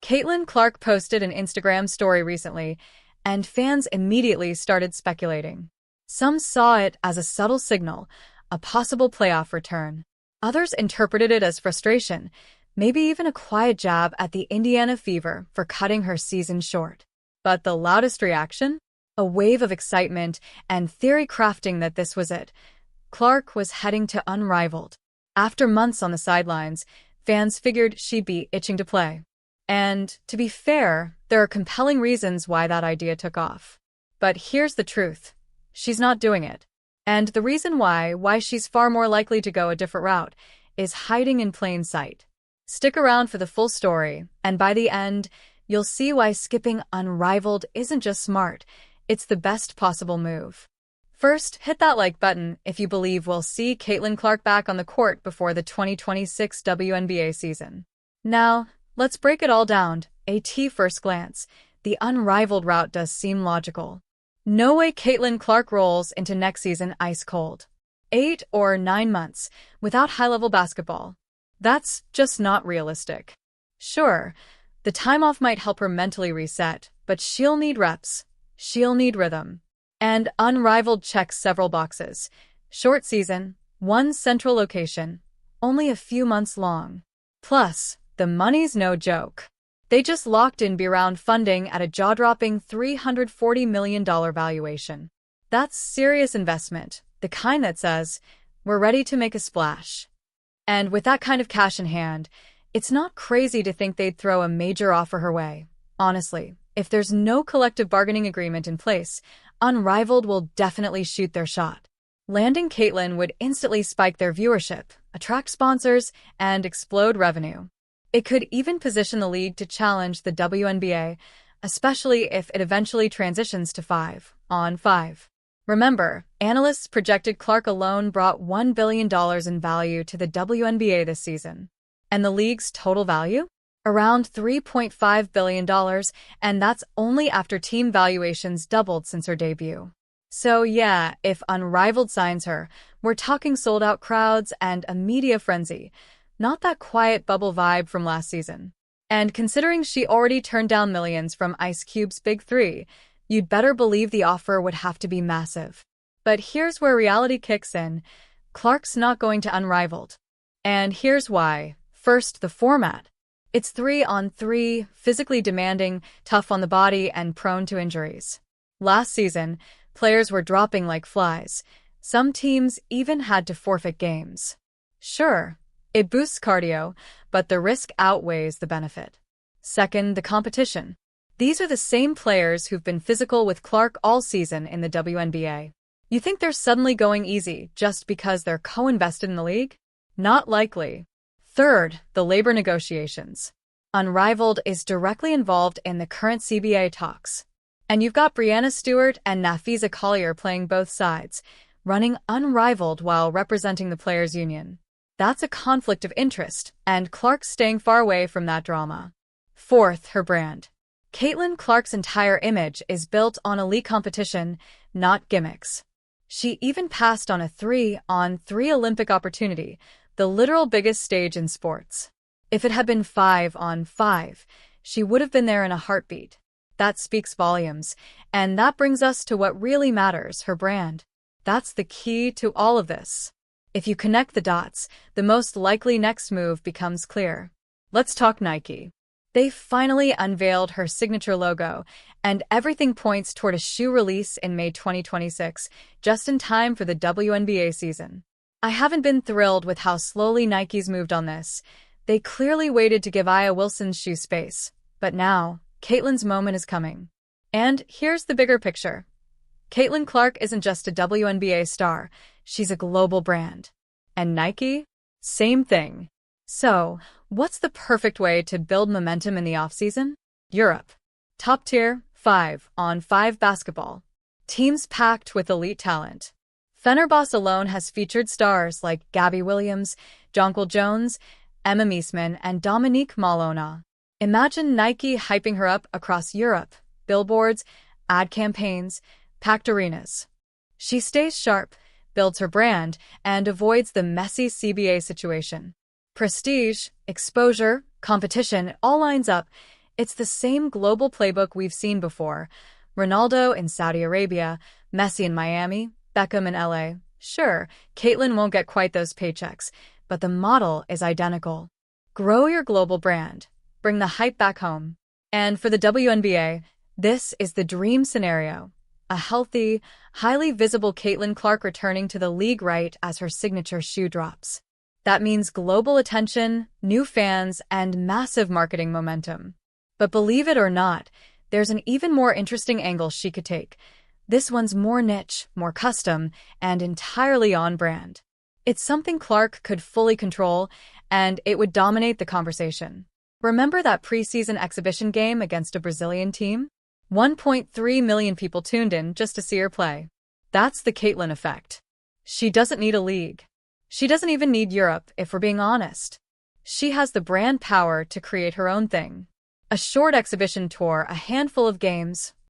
Caitlin Clark posted an Instagram story recently, and fans immediately started speculating. Some saw it as a subtle signal, a possible playoff return. Others interpreted it as frustration, maybe even a quiet jab at the Indiana Fever for cutting her season short. But the loudest reaction? A wave of excitement and theory crafting that this was it. Clark was heading to Unrivaled. After months on the sidelines, fans figured she'd be itching to play. And, to be fair, there are compelling reasons why that idea took off. But here's the truth. She's not doing it. And the reason why she's far more likely to go a different route, is hiding in plain sight. Stick around for the full story, and by the end, you'll see why skipping Unrivaled isn't just smart, it's the best possible move. First, hit that like button if you believe we'll see Caitlin Clark back on the court before the 2026 WNBA season. Now, let's break it all down. At first glance, the Unrivaled route does seem logical. No way Caitlin Clark rolls into next season ice cold. 8 or 9 months without high-level basketball. That's just not realistic. Sure, the time off might help her mentally reset, but she'll need reps. She'll need rhythm. And Unrivaled checks several boxes. Short season, one central location, only a few months long. Plus, the money's no joke. They just locked in B-round funding at a jaw-dropping $340 million valuation. That's serious investment, the kind that says, we're ready to make a splash. And with that kind of cash in hand, it's not crazy to think they'd throw a major offer her way. Honestly, if there's no collective bargaining agreement in place, Unrivaled will definitely shoot their shot. Landing Caitlin would instantly spike their viewership, attract sponsors, and explode revenue. It could even position the league to challenge the WNBA, especially if it eventually transitions to 5-on-5. Remember, analysts projected Clark alone brought $1 billion in value to the WNBA this season. And the league's total value? Around $3.5 billion, and that's only after team valuations doubled since her debut. So yeah, if Unrivaled signs her, we're talking sold-out crowds and a media frenzy. Not that quiet bubble vibe from last season. And considering she already turned down millions from Ice Cube's Big Three, you'd better believe the offer would have to be massive. But here's where reality kicks in. Clark's not going to Unrivaled. And here's why. First, the format. It's 3-on-3, physically demanding, tough on the body, and prone to injuries. Last season, players were dropping like flies. Some teams even had to forfeit games. Sure, it boosts cardio, but the risk outweighs the benefit. Second, the competition. These are the same players who've been physical with Clark all season in the WNBA. You think they're suddenly going easy just because they're co-invested in the league? Not likely. Third, the labor negotiations. Unrivaled is directly involved in the current CBA talks. And you've got Brianna Stewart and Nafisa Collier playing both sides, running Unrivaled while representing the players' union. That's a conflict of interest, and Clark's staying far away from that drama. Fourth, her brand. Caitlin Clark's entire image is built on elite competition, not gimmicks. She even passed on a 3-on-3 Olympic opportunity, the literal biggest stage in sports. If it had been 5-on-5, she would have been there in a heartbeat. That speaks volumes, and that brings us to what really matters, her brand. That's the key to all of this. If you connect the dots, the most likely next move becomes clear. Let's talk Nike. They finally unveiled her signature logo, and everything points toward a shoe release in May 2026, just in time for the WNBA season. I haven't been thrilled with how slowly Nike's moved on this. They clearly waited to give Aya Wilson's shoe space, but now, Caitlin's moment is coming. And here's the bigger picture. Caitlin Clark isn't just a WNBA star, she's a global brand. And Nike? Same thing. So, what's the perfect way to build momentum in the offseason? Europe. Top-tier, 5-on-5 basketball. Teams packed with elite talent. Fenerbahce alone has featured stars like Gabby Williams, Jonquil Jones, Emma Meesman, and Dominique Malona. Imagine Nike hyping her up across Europe, billboards, ad campaigns, packed arenas. She stays sharp, builds her brand, and avoids the messy CBA situation. Prestige, exposure, competition, it all lines up. It's the same global playbook we've seen before. Ronaldo in Saudi Arabia, Messi in Miami, Beckham in LA. Sure, Caitlyn won't get quite those paychecks, but the model is identical. Grow your global brand. Bring the hype back home. And for the WNBA, this is the dream scenario. A healthy, highly visible Caitlin Clark returning to the league right as her signature shoe drops. That means global attention, new fans, and massive marketing momentum. But believe it or not, there's an even more interesting angle she could take. This one's more niche, more custom, and entirely on-brand. It's something Clark could fully control, and it would dominate the conversation. Remember that preseason exhibition game against a Brazilian team? 1.3 million people tuned in just to see her play. That's the Caitlyn effect. She doesn't need a league. She doesn't even need Europe, if we're being honest. She has the brand power to create her own thing. A short exhibition tour, a handful of games,